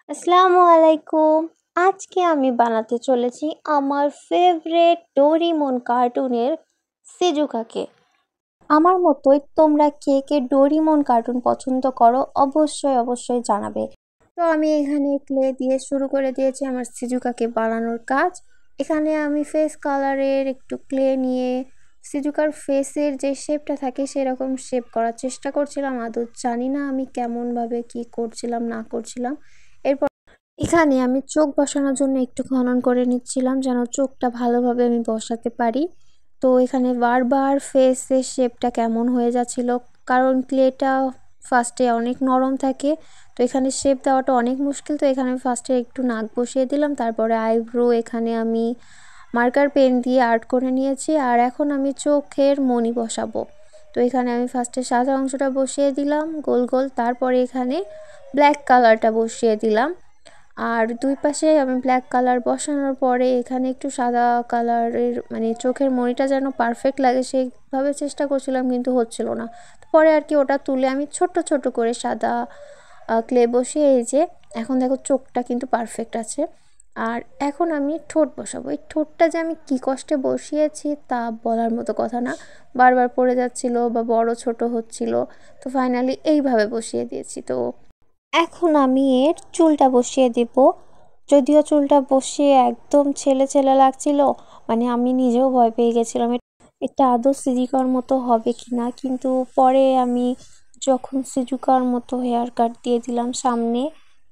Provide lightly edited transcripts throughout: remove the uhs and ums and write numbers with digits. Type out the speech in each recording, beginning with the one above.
আসসালামু আলাইকুম। আজকে আমি বানাতে চলেছি আমার ফেভারিট ডোরিমন কার্টুনের সিজুকাকে। আমার মতোই তোমরা কে কে ডোরিমন কার্টুন পছন্দ করো অবশ্যই জানাবে। তো আমি এখানে ক্লে দিয়ে শুরু করে দিয়েছি আমার সিজুকাকে বানানোর কাজ। এখানে আমি ফেস কালারের একটু ক্লে নিয়ে সিজুকার ফেসের যে শেপটা থাকে সেরকম শেপ করার চেষ্টা করছিলাম। আদৌ জানি না আমি কেমনভাবে কি করছিলাম না করছিলাম। এরপর এখানে আমি চোখ বসানোর জন্য একটু খনন করে নিচ্ছিলাম যেন চোখটা ভালোভাবে আমি বসাতে পারি। তো এখানে বারবার ফেসের শেপটা কেমন হয়ে যাচ্ছিল, কারণ ক্লেটা ফার্স্টে অনেক নরম থাকে। তো এখানে শেপ দেওয়াটা অনেক মুশকিল। তো এখানে ফার্স্টে একটু নাক বসিয়ে দিলাম, তারপরে আইব্রো এখানে আমি মার্কার পেন দিয়ে আর্ট করে নিয়েছি। আর এখন আমি চোখের মণি বসাবো। তো এখানে আমি ফার্স্টে সাদা অংশটা বসিয়ে দিলাম গোল গোল, তারপরে এখানে ব্ল্যাক কালারটা বসিয়ে দিলাম। আর দুই পাশে আমি ব্ল্যাক কালার বসানোর পরে এখানে একটু সাদা কালারের মানে চোখের মণিটা যেন পারফেক্ট লাগে সেইভাবে চেষ্টা করছিলাম, কিন্তু হচ্ছিল না। পরে আর কি ওটা তুলে আমি ছোট করে সাদা ক্লে বসিয়ে এই যে এখন দেখো চোখটা কিন্তু পারফেক্ট আছে। আর এখন আমি ঠোঁট বসাবো। এই ঠোঁটটা যে আমি কী কষ্টে বসিয়েছি তা বলার মতো কথা না, বারবার পড়ে যাচ্ছিল বা বড় ছোট হচ্ছিল। তো ফাইনালি এইভাবে বসিয়ে দিয়েছি। তো এখন আমি এর চুলটা বসিয়ে দেব। যদিও চুলটা বসিয়ে একদম ছেলে লাগছিল, মানে আমি নিজেও ভয় পেয়ে গেছিলাম এটা আদৌ সিজুকার মতো হবে কি না। কিন্তু পরে আমি যখন সিজুকার মতো হেয়ার কাট দিয়ে দিলাম সামনে,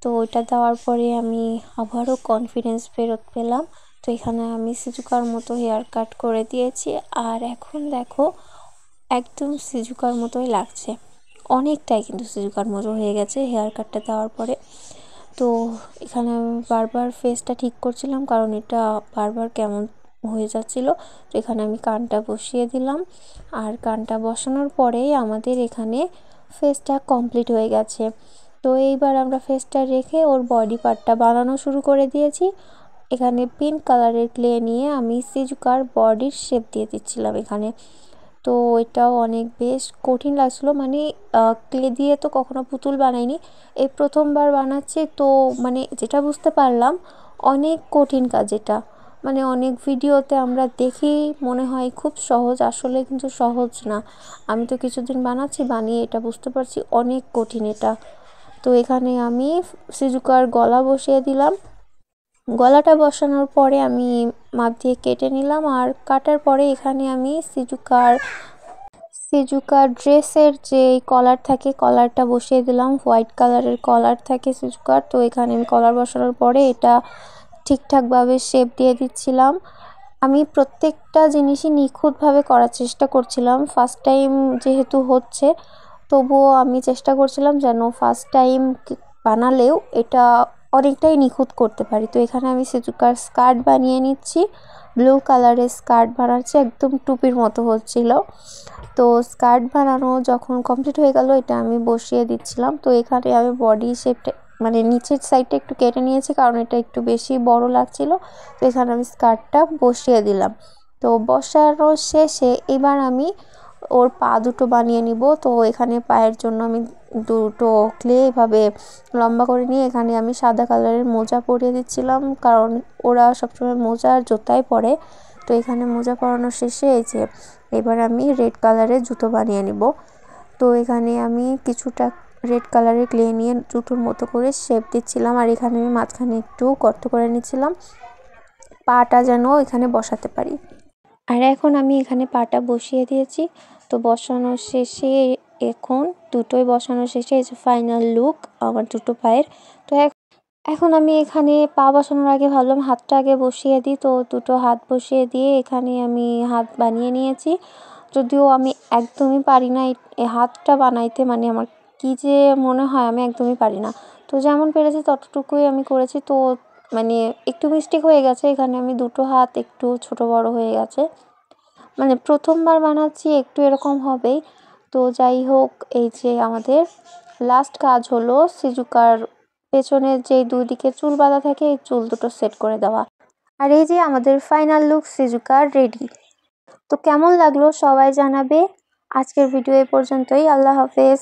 তো ওইটা দেওয়ার পরে আমি আবারও কনফিডেন্স ফেরত পেলাম। তো এখানে আমি সিজুকার মতো হেয়ার কাট করে দিয়েছি। আর এখন দেখো একদম সিজুকার মতোই লাগছে, অনেকটাই কিন্তু সিজুকার মতো হয়ে গেছে হেয়ার কাটটা দেওয়ার পরে। তো এখানে আমি বারবার ফেসটা ঠিক করছিলাম, কারণ এটা বারবার কেমন হয়ে যাচ্ছিল। তো এখানে আমি কানটা বসিয়ে দিলাম। আর কানটা বসানোর পরেই আমাদের এখানে ফেসটা কমপ্লিট হয়ে গেছে। তো এইবার আমরা ফেসটা রেখে ওর বডি পার্টটা বানানো শুরু করে দিয়েছি। এখানে পিঙ্ক কালারের ক্লে নিয়ে আমি সিজুকার বডির শেপ দিয়ে দিচ্ছিলাম এখানে। তো এটাও অনেক বেশ কঠিন লাগছিলো, মানে ক্লে দিয়ে তো কখনো পুতুল বানাইনি, এই প্রথমবার বানাচ্ছি। তো মানে যেটা বুঝতে পারলাম অনেক কঠিন কাজ এটা। মানে অনেক ভিডিওতে আমরা দেখি মনে হয় খুব সহজ, আসলে কিন্তু সহজ না। আমি তো কিছুদিন বানাচ্ছি, বানিয়ে এটা বুঝতে পারছি অনেক কঠিন এটা। তো এখানে আমি সিজুকার গলা বসিয়ে দিলাম। গলাটা বসানোর পরে আমি মাপ দিয়ে কেটে নিলাম। আর কাটার পরে এখানে আমি সিজুকার ড্রেসের যে কলার থাকে কলারটা বসিয়ে দিলাম। হোয়াইট কালারের কলার থাকে সিজুকার। তো এখানে আমি কলার বসানোর পরে এটা ঠিকঠাকভাবে শেপ দিয়ে দিচ্ছিলাম। আমি প্রত্যেকটা জিনিসই নিখুঁতভাবে করার চেষ্টা করছিলাম। ফার্স্ট টাইম যেহেতু হচ্ছে, তবুও আমি চেষ্টা করছিলাম যেন ফার্স্ট টাইম বানালেও এটা অনেকটাই নিখুঁত করতে পারি। তো এখানে আমি সিজুকার স্কার্ট বানিয়ে নিচ্ছি, ব্লু কালারের স্কার্ট বানাচ্ছি, একদম টুপির মতো হচ্ছিল। তো স্কার্ট বানানো যখন কমপ্লিট হয়ে গেল, এটা আমি বসিয়ে দিচ্ছিলাম। তো এখানে আমি বডি শেপটা মানে নিচের সাইডটা একটু কেটে নিয়েছি, কারণ এটা একটু বেশি বড় লাগছিল। তো এখানে আমি স্কার্টটা বসিয়ে দিলাম। তো বসানোর শেষে এবার আমি ওর পা দুটো বানিয়ে নিব। তো এখানে পায়ের জন্য আমি দুটো ক্লে এভাবে লম্বা করে নিয়ে এখানে আমি সাদা কালারের মোজা পরিয়ে দিচ্ছিলাম, কারণ ওরা সবসময় মোজা আর জুতাই পরে। তো এখানে মোজা পরানোর শেষে এই যে এবার আমি রেড কালারের জুতো বানিয়ে নিব। তো এখানে আমি কিছুটা রেড কালারের ক্লে নিয়ে জুতোর মতো করে শেপ দিচ্ছিলাম। আর এখানে আমি মাঝখানে একটু গর্ত করে নিচ্ছিলাম পাটা যেন এখানে বসাতে পারি। আর এখন আমি এখানে পাটা বসিয়ে দিয়েছি। তো বসানোর শেষে এখন দুটোই বসানোর শেষে এই যে ফাইনাল লুক আমার দুটো পায়ের। তো এখন আমি এখানে পা বসানোর আগে ভাবলাম হাতটা আগে বসিয়ে দিই। তো দুটো হাত বসিয়ে দিয়ে এখানে আমি হাত বানিয়ে নিয়েছি। যদিও আমি একদমই পারি না এই হাতটা বানাইতে, মানে আমার কী যে মনে হয় আমি একদমই পারি না। তো যেমন পেরেছি ততটুকুই আমি করেছি। তো মানে একটু মিস্টেক হয়ে গেছে, এখানে আমি দুটো হাত একটু ছোট বড় হয়ে গেছে, মানে প্রথমবার বানাচ্ছি একটু এরকম হবেই। তো যাই হোক, এই যে আমাদের লাস্ট কাজ হলো সিজুকার পেছনের যে দুই দিকে চুল বাঁধা থাকে এই চুল দুটো সেট করে দেওয়া। আর এই যে আমাদের ফাইনাল লুক সিজুকার রেডি। তো কেমন লাগলো সবাই জানাবে। আজকের ভিডিও এ পর্যন্তই। আল্লাহ হাফেজ।